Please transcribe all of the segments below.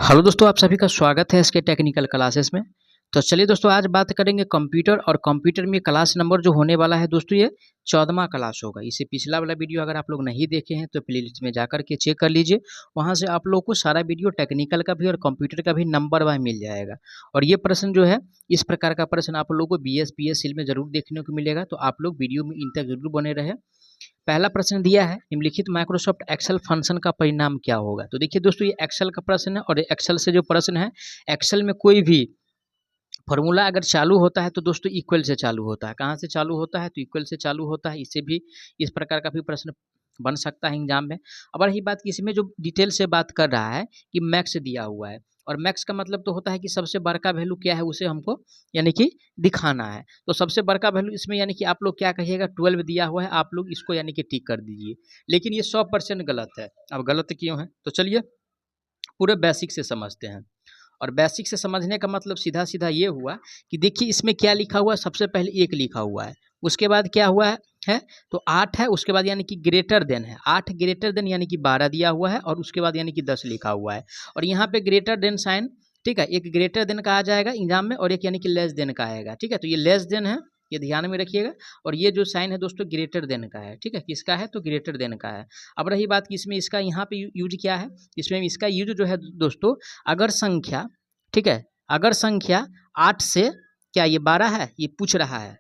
Hello दोस्तों, आप सभी का स्वागत है इसके टेक्निकल क्लासेस में। तो चलिए दोस्तों, आज बात करेंगे कंप्यूटर और कंप्यूटर में क्लास नंबर जो होने वाला है दोस्तों, ये 14वां क्लास होगा। इससे पिछला वाला वीडियो अगर आप लोग नहीं देखे हैं तो प्लेलिस्ट में जाकर के चेक कर लीजिए। वहां से आप लोग को सारा वीडियो टेक्निकल का भी और कंप्यूटर का भी नंबर वाइज मिल जाएगा। और ये प्रश्न जो है, इस प्रकार का प्रश्न आप लोगों को BS PSL में जरूर देखने को मिलेगा, तो आप लोग वीडियो में इन तक जरूर बने रहे। पहला प्रश्न दिया है, निम्नलिखित माइक्रोसॉफ्ट एक्सेल फंक्शन का परिणाम क्या होगा। तो देखिए दोस्तों, ये एक्सेल का प्रश्न है और एक्सेल से जो प्रश्न है, एक्सेल में कोई भी फॉर्मूला अगर चालू होता है तो दोस्तों इक्वल से चालू होता है। कहाँ से चालू होता है? तो इक्वल से चालू होता है। इससे भी इस प्रकार का भी प्रश्न बन सकता है एग्जाम में। अब रही बात कि इसमें जो डिटेल से बात कर रहा है कि मैक्स दिया हुआ है, और मैक्स का मतलब तो होता है कि सबसे बड़का वैल्यू क्या है उसे हमको यानी कि दिखाना है। तो सबसे बड़का वैल्यू इसमें यानी कि आप लोग क्या कहिएगा, 12 दिया हुआ है, आप लोग इसको यानी कि टिक कर दीजिए। लेकिन ये 100% गलत है। अब गलत क्यों है तो चलिए पूरे बेसिक से समझते हैं। और बेसिक से समझने का मतलब सीधा सीधा ये हुआ कि देखिए इसमें क्या लिखा हुआ है। सबसे पहले 1 लिखा हुआ है, उसके बाद क्या हुआ है तो 8 है, उसके बाद यानी कि ग्रेटर देन है। 8 ग्रेटर देन यानी कि 12 दिया हुआ है, और उसके बाद यानी कि 10 लिखा हुआ है। और यहाँ पे ग्रेटर देन साइन, ठीक है, एक ग्रेटर देन का आ जाएगा एग्जाम में और एक यानी कि लेस देन का आएगा। ठीक है, तो ये लेस देन है, ये ध्यान में रखिएगा। और ये जो साइन है दोस्तों ग्रेटर देन का है। ठीक है, किसका है तो ग्रेटर देन का है। अब रही बात कि इसमें इसका यहाँ पे यूज क्या है, इसमें इसका यूज जो है दोस्तों, अगर संख्या, ठीक है, अगर संख्या 8 से, क्या ये 12 है, ये पूछ रहा है,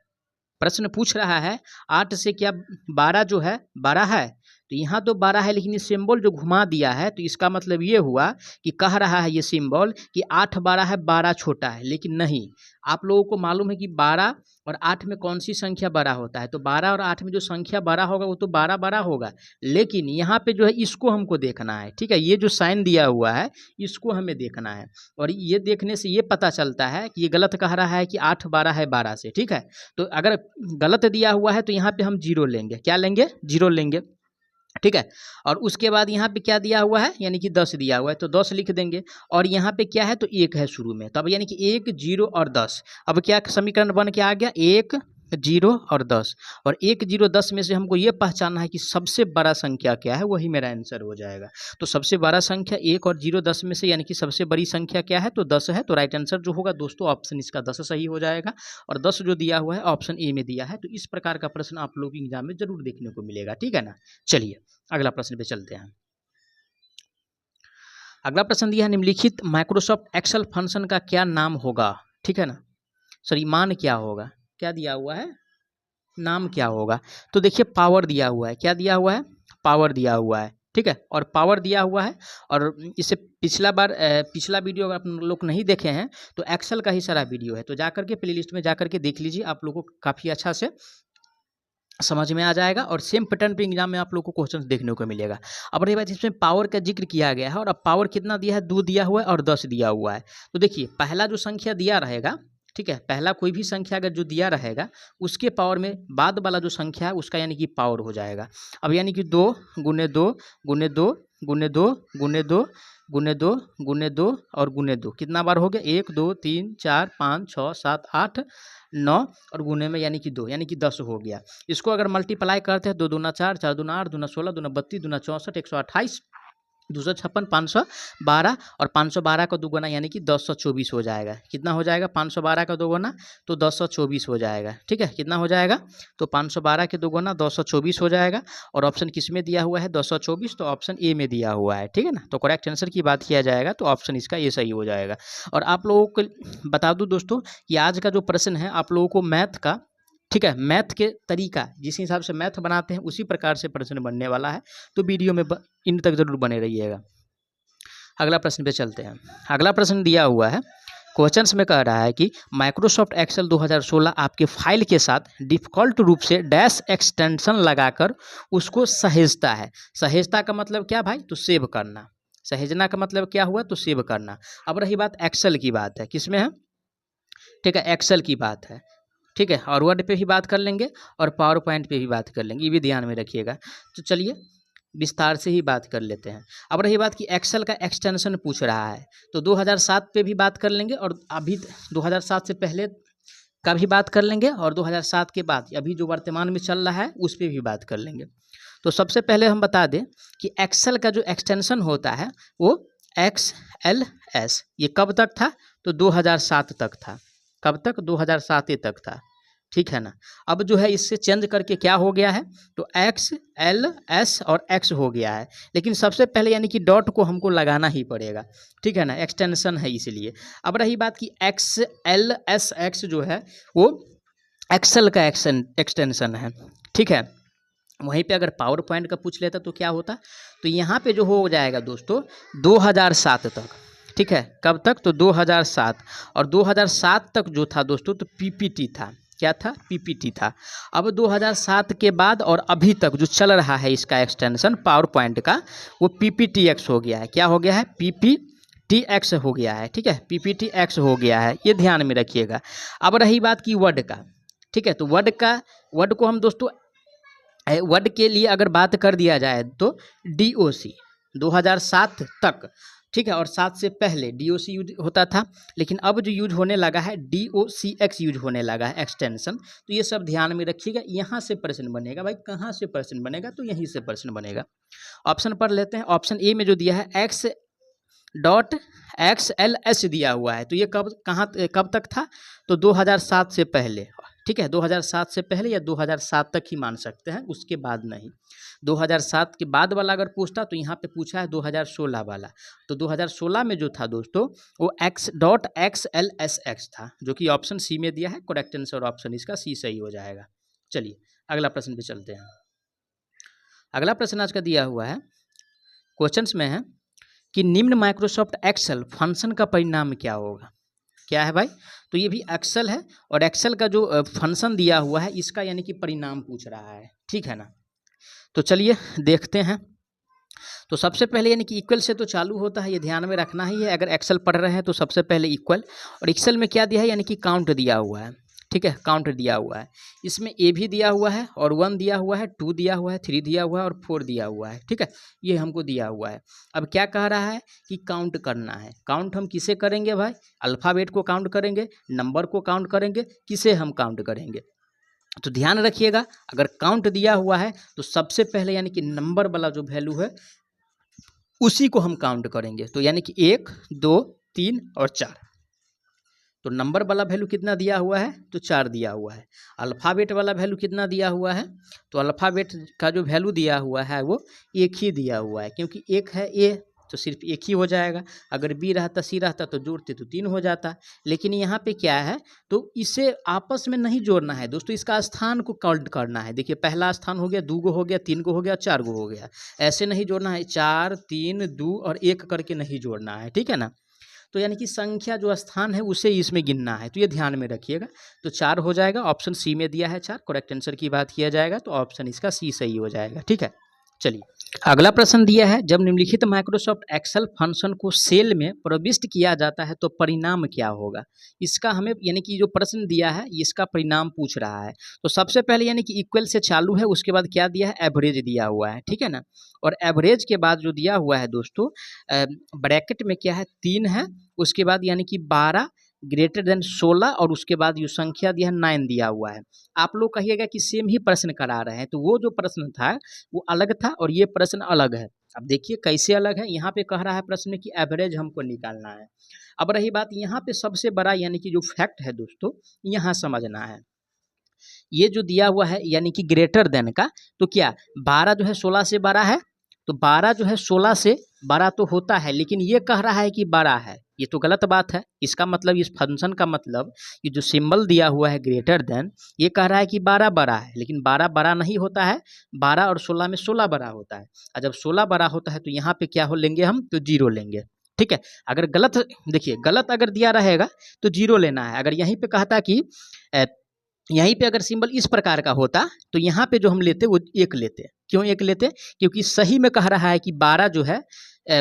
प्रश्न पूछ रहा है 8 से क्या 12 जो है 12 है। तो यहाँ तो 12 है, लेकिन ये सिंबल जो घुमा दिया है तो इसका मतलब ये हुआ कि कह रहा है ये सिंबल कि 8 12 है, 12 छोटा है। लेकिन नहीं, आप लोगों को मालूम है कि 12 और 8 में कौन सी संख्या बड़ा होता है। तो 12 और 8 में जो संख्या बड़ा होगा वो तो 12 बड़ा होगा। लेकिन यहाँ पे जो है इसको हमको देखना है। ठीक है, ये जो साइन दिया हुआ है इसको हमें देखना है। और ये देखने से ये पता चलता है कि ये गलत कह रहा है कि 8 12 है 12 से। ठीक है, तो अगर गलत दिया हुआ है तो यहाँ पे हम 0 लेंगे। क्या लेंगे? 0 लेंगे। ठीक है, और उसके बाद यहाँ पे क्या दिया हुआ है, यानी कि 10 दिया हुआ है तो 10 लिख देंगे। और यहाँ पे क्या है तो 1 है शुरू में, तो अब यानी कि 1 0 और 10। अब क्या समीकरण बन के आ गया, 1 0 और 10। और 1 0 10 में से हमको ये पहचानना है कि सबसे बड़ा संख्या क्या है, वही मेरा आंसर हो जाएगा। तो सबसे बड़ा संख्या 1 और 0 10 में से यानी कि सबसे बड़ी संख्या क्या है तो 10 है। तो राइट आंसर जो होगा दोस्तों ऑप्शन इसका 10 सही हो जाएगा। और 10 जो दिया हुआ है ऑप्शन ए में दिया है। तो इस प्रकार का प्रश्न आप लोग एग्जाम में जरूर देखने को मिलेगा। ठीक है ना, चलिए अगला प्रश्न पे चलते हैं। अगला प्रश्न दिया है, निम्नलिखित माइक्रोसॉफ्ट एक्सेल फंक्शन का क्या नाम होगा। ठीक है ना, सॉरी मान क्या होगा, क्या दिया हुआ है, नाम क्या होगा। तो देखिए पावर दिया हुआ है, क्या दिया हुआ है, पावर दिया हुआ है। ठीक है, और पावर दिया हुआ है। और इससे पिछला वीडियो अगर आप लोग नहीं देखे हैं तो एक्सेल का ही सारा वीडियो है, तो जाकर के प्लेलिस्ट में जाकर के देख लीजिए, आप लोगों को काफ़ी अच्छा से समझ में आ जाएगा। और सेम पैटर्न पे एग्जाम में आप लोग को क्वेश्चन देखने को मिलेगा। अब रही बात, इसमें पावर का जिक्र किया गया है, और अब पावर कितना दिया है, 2 दिया हुआ है और 10 दिया हुआ है। तो देखिए पहला जो संख्या दिया रहेगा, ठीक है, पहला कोई भी संख्या अगर जो दिया रहेगा उसके पावर में बाद वाला जो संख्या है उसका यानी कि पावर हो जाएगा। अब यानी कि 2 गुने 2 गुने 2 गुने 2 गुने 2 गुने 2 गुने 2 और गुने 2, कितना बार हो गया, 1 2 3 4 5 6 7 8 9, और गुने में यानी कि 2 यानी कि 10 हो गया। इसको अगर मल्टीप्लाई करते हैं, 2 दूना 4 4 दूना 8 दूना 16 दूना 32 दूना 64 128 256 512, और 512 का दोगुना यानी कि 1024 हो जाएगा। कितना हो जाएगा, 512 का दोगुना तो 1024 हो जाएगा। ठीक है, कितना हो जाएगा तो 512 के दोगुना 1024 हो जाएगा। और ऑप्शन किस में दिया हुआ है 1024, तो ऑप्शन ए में दिया हुआ है। ठीक है ना, तो करेक्ट आंसर की बात किया जाएगा तो ऑप्शन इसका ए सही हो जाएगा। और आप लोगों को बता दूं दोस्तों कि आज का जो प्रश्न है आप लोगों को मैथ का, ठीक है, मैथ के तरीका जिस हिसाब से मैथ बनाते हैं उसी प्रकार से प्रश्न बनने वाला है। तो वीडियो में इन तक जरूर बने रहिएगा। अगला प्रश्न पे चलते हैं। अगला प्रश्न दिया हुआ है, क्वेश्चंस में कह रहा है कि माइक्रोसॉफ्ट एक्सेल 2016 आपके फाइल के साथ डिफ़ॉल्ट रूप से डैश एक्सटेंशन लगाकर उसको सहेजता है। सहेजता का मतलब क्या भाई, तो सेव करना। सहेजना का मतलब क्या हुआ, तो सेव करना। अब रही बात एक्सेल की, बात है किसमें है, ठीक है, एक्सेल की बात है। ठीक है, और वर्ड पे भी बात कर लेंगे और पावर पॉइंट पे भी बात कर लेंगे, ये भी ध्यान में रखिएगा। तो चलिए विस्तार से ही बात कर लेते हैं। अब रही बात कि एक्सेल का एक्सटेंशन पूछ रहा है, तो 2007 पे भी बात कर लेंगे, और अभी 2007 से पहले का भी बात कर लेंगे, और 2007 के बाद अभी जो वर्तमान में चल रहा है उस पर भी बात कर लेंगे। तो सबसे पहले हम बता दें कि एक्सेल का जो एक्सटेंशन होता है वो XLS। ये कब तक था? तो 2007 तक था। कब तक? 2007 तक था, ठीक है ना। अब जो है इससे चेंज करके क्या हो गया है? तो XLS और X हो गया है। लेकिन सबसे पहले यानी कि डॉट को हमको लगाना ही पड़ेगा, ठीक है ना, एक्सटेंशन है इसलिए। अब रही बात कि XLSX जो है वो एक्सेल का एक्सटेंशन है, ठीक है। वहीं पे अगर पावर पॉइंट का पूछ लेता तो क्या होता? तो यहाँ पे जो हो जाएगा दोस्तों 2007 तक, ठीक है। कब तक? तो 2007। और 2007 तक जो था दोस्तों तो PPT था। क्या था? PPT था। अब 2007 के बाद और अभी तक जो चल रहा है इसका एक्सटेंशन पावर पॉइंट का, वो PPTX हो गया है। क्या हो गया है? PPTX हो गया है, ठीक है। PPTX हो गया है, ये ध्यान में रखिएगा। अब रही बात की वर्ड का, ठीक है। तो वर्ड को हम दोस्तों वर्ड के लिए अगर बात कर दिया जाए तो DOC 2007 तक, ठीक है। और 7 से पहले DOC यूज होता था, लेकिन अब जो यूज होने लगा है DOCX यूज होने लगा है एक्सटेंशन। तो ये सब ध्यान में रखिएगा। यहाँ से प्रश्न बनेगा भाई, कहाँ से प्रश्न बनेगा? तो यहीं से प्रश्न बनेगा। ऑप्शन पढ़ लेते हैं। ऑप्शन ए में जो दिया है X.XLS दिया हुआ है, तो ये कब तक था? तो 2007 से पहले, ठीक है। 2007 से पहले या 2007 तक ही मान सकते हैं, उसके बाद नहीं। 2007 के बाद वाला अगर पूछता तो यहाँ पे पूछा है 2016 वाला। तो 2016 में जो था दोस्तों वो X.XLSX था, जो कि ऑप्शन सी में दिया है। करेक्ट आंसर ऑप्शन इसका सी सही हो जाएगा। चलिए अगला प्रश्न पे चलते हैं। अगला प्रश्न आज का दिया हुआ है, क्वेश्चंस में है कि निम्न माइक्रोसॉफ्ट एक्सेल फंक्शन का परिणाम क्या होगा? क्या है भाई? तो ये भी एक्सेल है और एक्सेल का जो फंक्शन दिया हुआ है इसका यानी कि परिणाम पूछ रहा है, ठीक है ना। तो चलिए देखते हैं। तो सबसे पहले यानी कि इक्वल से तो चालू होता है, ये ध्यान में रखना ही है। अगर एक्सेल पढ़ रहे हैं तो सबसे पहले इक्वल, और एक्सेल में क्या दिया है? यानी कि काउंट दिया हुआ है, ठीक है। काउंट दिया हुआ है, इसमें ए भी दिया हुआ है और 1 दिया हुआ है, 2 दिया हुआ है, 3 दिया हुआ है और 4 दिया हुआ है, ठीक है। ये हमको दिया हुआ है। अब क्या कह रहा है कि काउंट करना है। काउंट हम किसे करेंगे भाई? अल्फ़ाबेट को काउंट करेंगे, नंबर को काउंट करेंगे, किसे हम काउंट करेंगे? तो ध्यान रखिएगा, अगर काउंट दिया हुआ है तो सबसे पहले यानी कि नंबर वाला जो वैल्यू है उसी को हम काउंट करेंगे। तो यानी कि 1, 2, 3 और 4। तो नंबर वाला वैल्यू कितना दिया हुआ है? तो 4 दिया हुआ है। अल्फ़ाबेट वाला वैल्यू कितना दिया हुआ है? तो अल्फ़ाबेट का जो वैल्यू दिया हुआ है वो 1 ही दिया हुआ है, क्योंकि 1 है ए तो सिर्फ 1 ही हो जाएगा। अगर बी रहता, सी रहता तो जोड़ते तो 3 हो जाता। लेकिन यहाँ पे क्या है? तो इसे आपस में नहीं जोड़ना है दोस्तों, इसका स्थान को काउंट करना है। देखिए पहला स्थान हो गया, 2 गो हो गया, 3 गो हो गया, 4 गो हो गया। ऐसे नहीं जोड़ना है, 4, 3, 2 और 1 करके नहीं जोड़ना है, ठीक है ना। तो यानी कि संख्या जो स्थान है उसे इसमें गिनना है, तो ये ध्यान में रखिएगा। तो 4 हो जाएगा, ऑप्शन सी में दिया है 4। करेक्ट आंसर की बात किया जाएगा तो ऑप्शन इसका सी सही हो जाएगा, ठीक है। चलिए अगला प्रश्न दिया है, जब निम्नलिखित माइक्रोसॉफ्ट एक्सेल फंक्शन को सेल में प्रविष्ट किया जाता है तो परिणाम क्या होगा? इसका हमें यानी कि जो प्रश्न दिया है इसका परिणाम पूछ रहा है। तो सबसे पहले यानी कि इक्वल से चालू है, उसके बाद क्या दिया है? एवरेज दिया हुआ है, ठीक है ना। और एवरेज के बाद जो दिया हुआ है दोस्तों ब्रैकेट में क्या है? 3 है, उसके बाद यानी कि 12 ग्रेटर देन 16 और उसके बाद जो संख्या दिया है 9 दिया हुआ है। आप लोग कहिएगा कि सेम ही प्रश्न करा रहे हैं, तो वो जो प्रश्न था वो अलग था और ये प्रश्न अलग है। अब देखिए कैसे अलग है। यहाँ पे कह रहा है प्रश्न में कि एवरेज हमको निकालना है। अब रही बात यहाँ पे सबसे बड़ा यानी कि जो फैक्ट है दोस्तों, यहाँ समझना है। ये जो दिया हुआ है यानी कि ग्रेटर देन का, तो क्या 12 जो है 16 से बड़ा है? तो 12 जो है 16 से बड़ा तो होता है, लेकिन ये कह रहा है कि बड़ा है, ये तो गलत बात है। इसका मतलब, इस फंक्शन का मतलब, ये जो सिंबल दिया हुआ है ग्रेटर देन, ये कह रहा है कि 12 बड़ा है, लेकिन 12 बड़ा नहीं होता है। 12 और 16 में 16 बड़ा होता है, और जब 16 बड़ा होता है तो यहाँ पे क्या हो लेंगे हम? तो 0 लेंगे, ठीक है। अगर गलत, देखिए गलत अगर दिया रहेगा तो 0 लेना है। अगर यहीं पे कहता कि यहीं पे अगर सिंबल इस प्रकार का होता तो यहाँ पे जो हम लेते वो 1 लेते। क्यों 1 लेते? क्योंकि सही में कह रहा है कि 12 जो है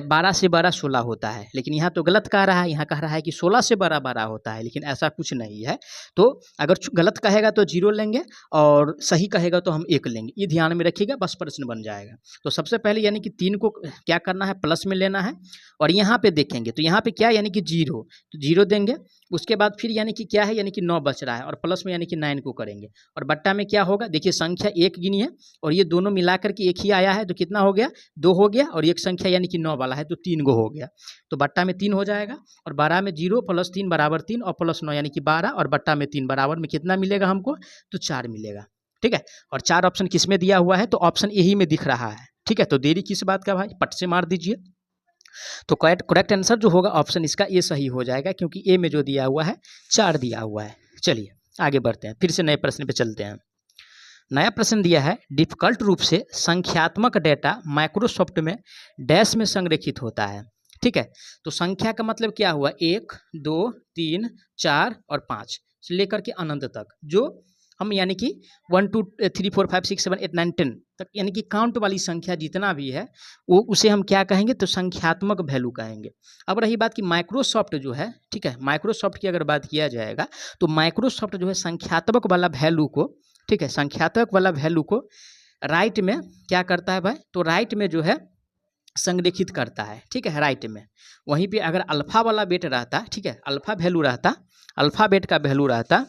12 से बड़ा 16 होता है, लेकिन यहाँ तो गलत कह रहा है। यहाँ कह रहा है कि 16 से बड़ा 12 होता है, लेकिन ऐसा कुछ नहीं है। तो अगर गलत कहेगा तो 0 लेंगे और सही कहेगा तो हम 1 लेंगे। ये ध्यान में रखिएगा, बस प्रश्न बन जाएगा। तो सबसे पहले यानी कि 3 को क्या करना है? प्लस में लेना है। और यहाँ पे देखेंगे तो यहाँ पे क्या यानी कि 0, तो 0 देंगे। उसके बाद फिर यानी कि क्या है? यानी कि 9 बच रहा है और प्लस में यानी कि 9 को करेंगे। और बट्टा में क्या होगा? देखिए संख्या 1 गिनी है और ये दोनों मिलाकर के 1 ही आया है, तो कितना हो गया? 2 हो गया और एक संख्या यानी कि 9 वाला है तो 3 गो हो गया, तो बट्टा में 3 हो जाएगा और 12 में 0 प्लस 3 बराबर 3 और प्लस 9 यानी कि 12 और बट्टा में 3 बराबर में कितना मिलेगा हमको, तो 4 मिलेगा। ठीक है, और 4 ऑप्शन किस में दिया हुआ है, तो ऑप्शन यही में दिख रहा है। ठीक है, तो देरी किस बात का भाई, पट से मार दीजिए। तो करेक्ट आंसर जो होगा ऑप्शन इसका ए सही हो जाएगा, क्योंकि ए में जो दिया हुआ है 4 दिया हुआ है। चलिए आगे बढ़ते हैं, फिर से नए प्रश्न पे चलते हैं। नया प्रश्न दिया है, डिफिकल्ट रूप से संख्यात्मक डेटा माइक्रोसॉफ्ट में डैश में संग्रहित होता है। ठीक है, तो संख्या का मतलब क्या हुआ, 1 2 3 4 और 5 से लेकर के अनंत तक, जो हम यानी कि 1 2 3 4 5 6 7 8 9 10 तक यानी कि काउंट वाली संख्या जितना भी है वो उसे हम क्या कहेंगे, तो संख्यात्मक वैल्यू कहेंगे। अब रही बात कि माइक्रोसॉफ्ट जो है, ठीक है, माइक्रोसॉफ्ट की अगर बात किया जाएगा तो माइक्रोसॉफ्ट जो है संख्यात्मक वाला वैल्यू को, ठीक है, संख्यात्मक वाला वैल्यू को राइट में क्या करता है भाई, तो राइट में जो है संरेखित करता है। ठीक है, राइट में। वहीं पे अगर अल्फा वाला बेट रहता, ठीक है, अल्फा वैल्यू रहता, अल्फा बेट का वैल्यू रहता,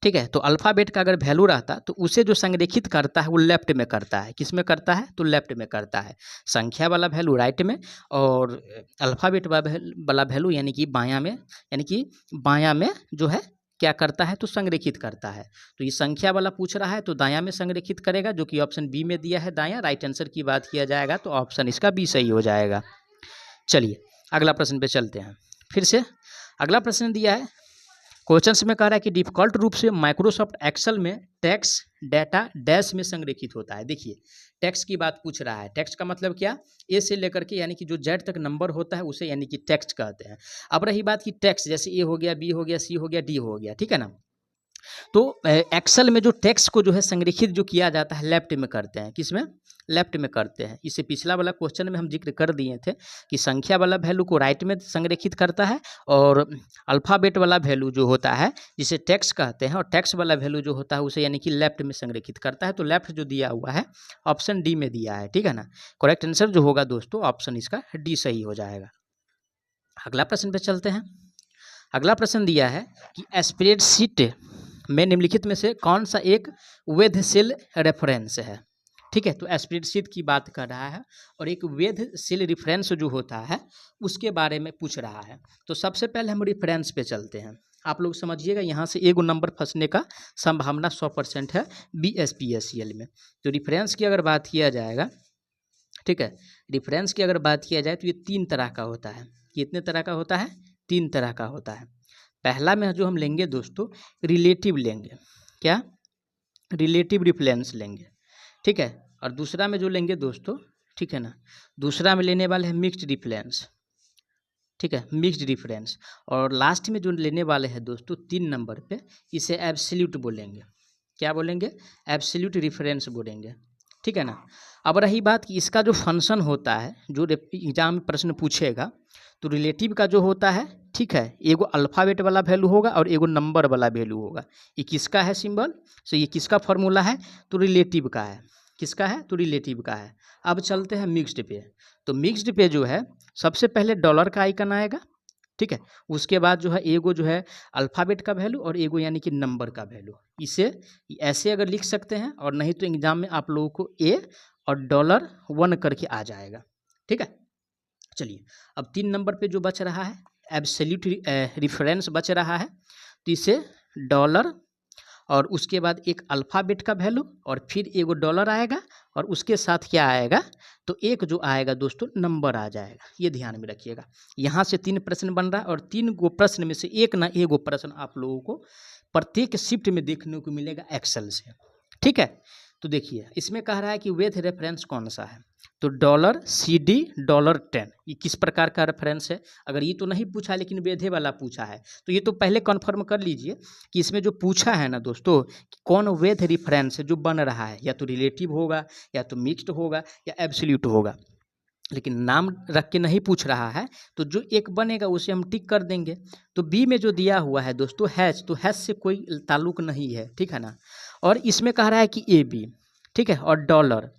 ठीक है, तो अल्फ़ाबेट का अगर वैल्यू रहता तो उसे जो संरेखित करता है वो लेफ्ट में करता है। किस में करता है, तो लेफ्ट में करता है। संख्या वाला वैल्यू राइट में और अल्फ़ाबेट वाला वैल्यू यानी कि बायां में, यानी कि बायां में जो है क्या करता है, तो संरेखित करता है। तो ये संख्या वाला पूछ रहा है तो दायां में संरेखित करेगा, जो कि ऑप्शन बी में दिया है दायां। राइट आंसर की बात किया जाएगा तो ऑप्शन इसका बी सही हो जाएगा। चलिए अगला प्रश्न पे चलते हैं। फिर से अगला प्रश्न दिया है, क्वेश्चन में कह रहा है कि डिफिकल्ट रूप से माइक्रोसॉफ्ट एक्सेल में टेक्स्ट डेटा डैश में संरेखित होता है। देखिए टेक्स्ट की बात पूछ रहा है, टेक्स्ट का मतलब क्या, ए से लेकर के यानी कि जो जेड तक नंबर होता है उसे यानी कि टेक्स्ट कहते हैं। अब रही बात की टेक्स्ट जैसे ए हो गया, बी हो गया, सी हो गया, डी हो गया, ठीक है ना। तो एक्सेल में जो टेक्स्ट को जो है संरेखित जो किया जाता है लेफ्ट में करते हैं, किस में, लेफ्ट में करते हैं। इससे पिछला वाला क्वेश्चन में हम जिक्र कर दिए थे कि संख्या वाला वैल्यू को राइट में संरेखित करता है और अल्फ़ाबेट वाला वैल्यू जो होता है जिसे टेक्स्ट कहते हैं, और टेक्स्ट वाला वैल्यू जो होता है उसे यानी कि लेफ्ट में संरेखित करता है। तो लेफ्ट जो दिया हुआ है ऑप्शन डी में दिया है, ठीक है ना। करेक्ट आंसर जो होगा दोस्तों ऑप्शन इसका डी सही हो जाएगा। अगला प्रश्न पे चलते हैं। अगला प्रश्न दिया है कि स्प्रेडशीट में निम्नलिखित में से कौन सा एक वैध सेल रेफरेंस है। ठीक है, तो स्प्रेडशीट की बात कर रहा है और एक वैध सेल रेफरेंस जो होता है उसके बारे में पूछ रहा है। तो सबसे पहले हम रेफरेंस पे चलते हैं। आप लोग समझिएगा, यहाँ से एगो नंबर फंसने का संभावना 100% है BSPSCL में। तो रेफरेंस की अगर बात किया जाएगा, ठीक है, रेफरेंस की अगर बात किया जाए तो ये 3 तरह का होता है। कितने तरह का होता है, 3 तरह का होता है। पहला में जो हम लेंगे दोस्तों रिलेटिव लेंगे, क्या, रिलेटिव रेफरेंस लेंगे, ठीक है। और दूसरा में जो लेंगे दोस्तों, ठीक है ना, दूसरा में लेने वाले हैं मिक्स्ड रेफरेंस, ठीक है, मिक्स्ड रेफरेंस। और लास्ट में जो लेने वाले हैं दोस्तों 3 नंबर पे, इसे एब्सोल्यूट बोलेंगे। क्या बोलेंगे, एब्सोल्यूट रेफरेंस बोलेंगे, ठीक है ना। अब रही बात कि इसका जो फंक्शन होता है, जो एग्जाम में प्रश्न पूछेगा, तो रिलेटिव का जो होता है, ठीक है, एगो अल्फ़ाबेट वाला वैल्यू होगा और एगो नंबर वाला वैल्यू होगा। ये किसका है सिंबल, सो ये किसका फॉर्मूला है, तो रिलेटिव का है। किसका है, तो रिलेटिव का है। अब चलते हैं मिक्स्ड पे। तो मिक्स्ड पे जो है सबसे पहले डॉलर का आइकन आएगा, ठीक है, उसके बाद जो है एगो जो है अल्फ़ाबेट का वैल्यू और एगो यानी कि नंबर का वैल्यू। इसे ऐसे अगर लिख सकते हैं, और नहीं तो एग्जाम में आप लोगों को ए और $1 करके आ जाएगा, ठीक है। चलिए अब 3 नंबर पे जो बच रहा है एब्सोल्यूट रेफरेंस बच रहा है, तो इसे डॉलर और उसके बाद एक अल्फ़ाबेट का वैल्यू और फिर एगो डॉलर आएगा और उसके साथ क्या आएगा, तो एक जो आएगा दोस्तों नंबर आ जाएगा। ये ध्यान में रखिएगा। यहाँ से 3 प्रश्न बन रहा है और 3 गो प्रश्न में से एक ना एगो प्रश्न आप लोगों को प्रत्येक शिफ्ट में देखने को मिलेगा एक्सेल से, ठीक है। तो देखिए इसमें कह रहा है कि वैध रेफरेंस कौन सा है, तो $CD $10 ये किस प्रकार का रेफरेंस है। अगर ये तो नहीं पूछा लेकिन वैधे वाला पूछा है तो ये तो पहले कन्फर्म कर लीजिए कि इसमें जो पूछा है ना दोस्तों कि कौन वैध रेफरेंस है जो बन रहा है, या तो रिलेटिव होगा, या तो मिक्स्ड होगा, या एब्सोल्यूट होगा। लेकिन नाम रख के नहीं पूछ रहा है, तो जो एक बनेगा उसे हम टिक कर देंगे। तो बी में जो दिया हुआ है दोस्तों हैश, तो हैश से कोई ताल्लुक नहीं है, ठीक है ना। और इसमें कह रहा है कि AB, ठीक है, और डॉलर।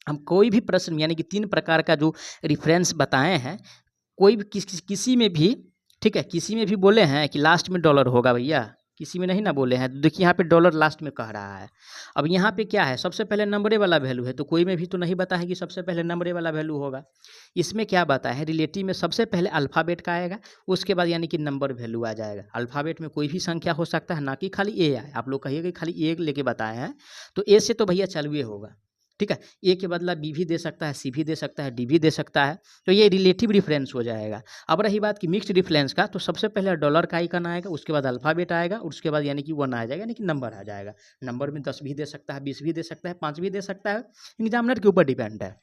हम कोई भी प्रश्न यानी कि 3 प्रकार का जो रेफरेंस बताए हैं, कोई भी किसी में भी, ठीक है, किसी में भी बोले हैं कि लास्ट में डॉलर होगा भैया, किसी में नहीं ना बोले हैं। तो देखिए यहाँ पे डॉलर लास्ट में कह रहा है। अब यहाँ पे क्या है, सबसे पहले नंबरे वाला वैल्यू है, तो कोई में भी तो नहीं बता है कि सबसे पहले नंबरे वाला वैल्यू होगा। इसमें क्या बता है, रिलेटिव में सबसे पहले अल्फ़ाबेट का आएगा, उसके बाद यानी कि नंबर वैल्यू आ जाएगा। अल्फ़ाबेट में कोई भी संख्या हो सकता है, ना कि खाली ए आए। आप लोग कहिए कि खाली ए लेके बताए हैं, तो ए से तो भैया चालू होगा, ठीक है। ए के बदला बी भी दे सकता है, सी भी दे सकता है, डी भी दे सकता है, तो ये रिलेटिव डिफरेंस हो जाएगा। अब रही बात कि मिक्स्ड डिफरेंस का, तो सबसे पहले डॉलर का आइकन आएगा, उसके बाद अल्फ़ाबेट आएगा, और उसके बाद यानी कि 1 आ जाएगा, यानी कि नंबर आ जाएगा। नंबर में 10 भी दे सकता है, 20 भी दे सकता है, 5 भी दे सकता है, एग्जामिनर के ऊपर डिपेंड है।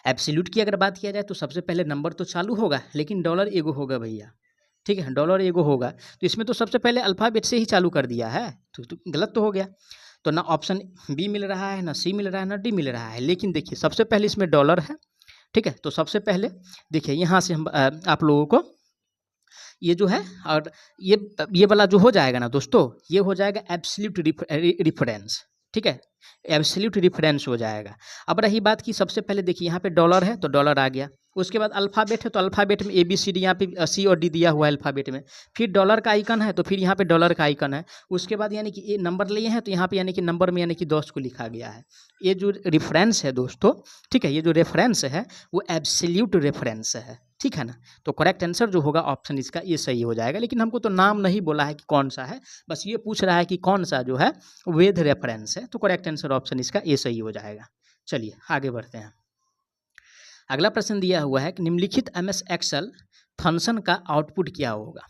एब्सोल्यूट की अगर बात किया जाए तो सबसे पहले नंबर तो चालू होगा, लेकिन डॉलर एगो होगा भैया, ठीक है, डॉलर एगो होगा। तो इसमें तो सबसे पहले अल्फ़ाबेट से ही चालू कर दिया है, तो गलत तो हो गया। तो ना ऑप्शन बी मिल रहा है, ना सी मिल रहा है, ना डी मिल रहा है। लेकिन देखिए सबसे पहले इसमें डॉलर है, ठीक है। तो सबसे पहले देखिए यहाँ से हम आप लोगों को ये जो है, और ये वाला जो हो जाएगा ना दोस्तों, ये हो जाएगा एब्सोल्यूट रिफरेंस, ठीक है, एब्सोल्यूट रिफरेंस हो जाएगा। अब रही बात कि सबसे पहले देखिए यहाँ पे डॉलर है, तो डॉलर आ गया। उसके बाद अल्फ़ाबेट है, तो अल्फ़ाबेट में ए बी सी डी, यहाँ पे सी और डी दिया हुआ है अल्फ़ाबेट में। फिर डॉलर का आइकन है, तो फिर यहाँ पे डॉलर का आइकन है। उसके बाद यानी कि ये नंबर लिए हैं, तो यहाँ पे यानी कि नंबर में यानी कि 10 को लिखा गया है। ये जो रेफरेंस है दोस्तों, ठीक है, ये जो रेफरेंस है वो एब्सोल्यूट रेफरेंस है, ठीक है ना। तो करेक्ट आंसर जो होगा ऑप्शन इसका ये सही हो जाएगा। लेकिन हमको तो नाम नहीं बोला है कि कौन सा है, बस ये पूछ रहा है कि कौन सा जो है वैध रेफरेंस है, तो करेक्ट आंसर ऑप्शन इसका ये सही हो जाएगा। चलिए आगे बढ़ते हैं। अगला प्रश्न दिया हुआ है कि निम्नलिखित MS एक्सेल फंक्शन का आउटपुट क्या होगा,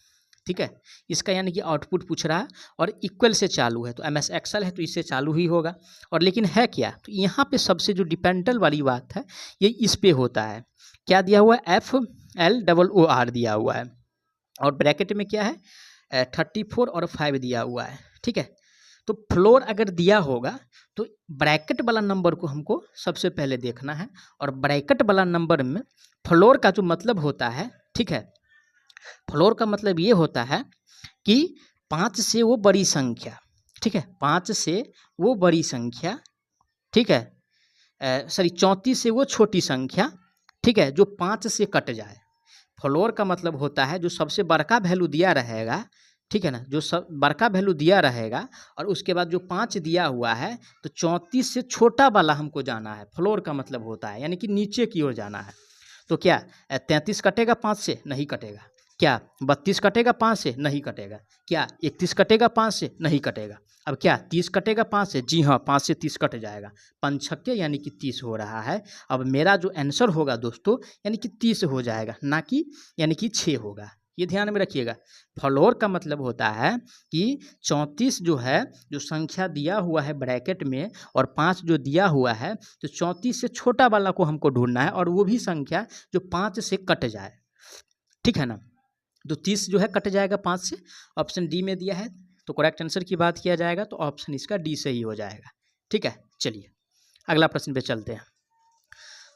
ठीक है। इसका यानी कि आउटपुट पूछ रहा है, और इक्वल से चालू है, तो MS एक्सेल है तो इससे चालू ही होगा। और लेकिन है क्या, तो यहाँ पे सबसे जो डिपेंडेंट वाली बात है ये इस पे होता है। क्या दिया हुआ है, FLOOR दिया हुआ है, और ब्रैकेट में क्या है 34 और 5 दिया हुआ है, ठीक है। तो फ्लोर अगर दिया होगा तो ब्रैकेट वाला नंबर को हमको सबसे पहले देखना है, और ब्रैकेट वाला नंबर में फ्लोर का जो मतलब होता है, ठीक है, फ्लोर का मतलब ये होता है कि 5 से वो बड़ी संख्या, ठीक है, 5 से वो बड़ी संख्या, ठीक है, सॉरी 34 से वो छोटी संख्या, ठीक है, जो 5 से कट जाए। फ्लोर का मतलब होता है जो सबसे बड़का वैल्यू दिया रहेगा, ठीक है ना, जो सब बड़का वैल्यू दिया रहेगा, और उसके बाद जो 5 दिया हुआ है, तो 34 से छोटा वाला हमको जाना है। फ्लोर का मतलब होता है यानी कि नीचे की ओर जाना है। तो क्या 33 कटेगा 5 से? नहीं कटेगा। क्या 32 कटेगा 5 से? नहीं कटेगा। क्या 31 कटेगा 5 से? नहीं कटेगा। अब क्या 30 कटेगा 5 से? जी हाँ, 5 से 30 कट जाएगा। 5 छक्के यानी कि 30 हो रहा है। अब मेरा जो आंसर होगा दोस्तों यानी कि 30 हो जाएगा, ना कि यानी कि 6 होगा। ये ध्यान में रखिएगा। फ्लोर का मतलब होता है कि 34 जो है, जो संख्या दिया हुआ है ब्रैकेट में, और 5 जो दिया हुआ है, तो 34 से छोटा वाला को हमको ढूंढना है, और वो भी संख्या जो 5 से कट जाए, ठीक है ना। तो 30 जो है कट जाएगा 5 से, ऑप्शन डी में दिया है, तो करेक्ट आंसर की बात किया जाएगा तो ऑप्शन इसका डी सही हो जाएगा, ठीक है। चलिए अगला प्रश्न पे चलते हैं।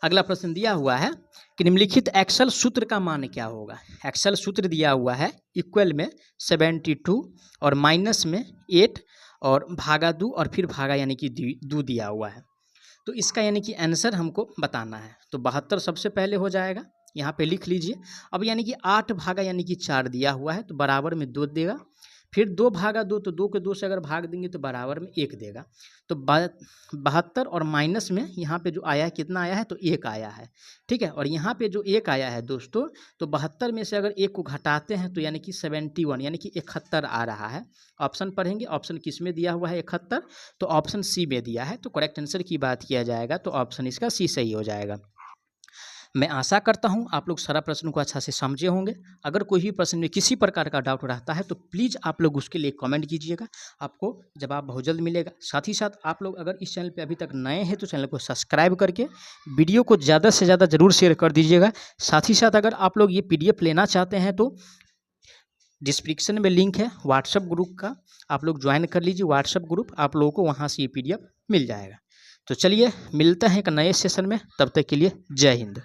अगला प्रश्न दिया हुआ है कि निम्नलिखित एक्सेल सूत्र का मान क्या होगा। एक्सेल सूत्र दिया हुआ है इक्वल में 72 और माइनस में 8 और भागा 2 और फिर भागा यानी कि 2 दिया हुआ है। तो इसका यानी कि आंसर हमको बताना है। तो 72 सबसे पहले हो जाएगा, यहाँ पे लिख लीजिए। अब यानी कि 8 भागा यानी कि 4 दिया हुआ है, तो बराबर में 2 देगा। फिर 2 भागा 2, तो 2 के 2 से अगर भाग देंगे तो बराबर में 1 देगा। तो 72 और माइनस में यहाँ पे जो आया है कितना आया है, तो 1 आया है, ठीक है। और यहाँ पे जो 1 आया है दोस्तों, तो 72 में से अगर 1 को घटाते हैं तो यानी कि 71 यानी कि 71 आ रहा है। ऑप्शन पढ़ेंगे, ऑप्शन किस में दिया हुआ है 71, तो ऑप्शन सी में दिया है। तो करेक्ट आंसर की बात किया जाएगा तो ऑप्शन इसका सी सही हो जाएगा। मैं आशा करता हूं आप लोग सारा प्रश्न को अच्छा से समझे होंगे। अगर कोई भी प्रश्न में किसी प्रकार का डाउट रहता है तो प्लीज़ आप लोग उसके लिए कमेंट कीजिएगा, आपको जवाब बहुत जल्द मिलेगा। साथ ही साथ आप लोग अगर इस चैनल पे अभी तक नए हैं तो चैनल को सब्सक्राइब करके वीडियो को ज़्यादा से ज़्यादा ज़रूर शेयर कर दीजिएगा। साथ ही साथ अगर आप लोग ये PDF लेना चाहते हैं तो डिस्क्रिप्शन में लिंक है व्हाट्सएप ग्रुप का, आप लोग ज्वाइन कर लीजिए व्हाट्सएप ग्रुप, आप लोगों को वहाँ से ये PDF मिल जाएगा। तो चलिए मिलते हैं एक नए सेशन में, तब तक के लिए जय हिंद।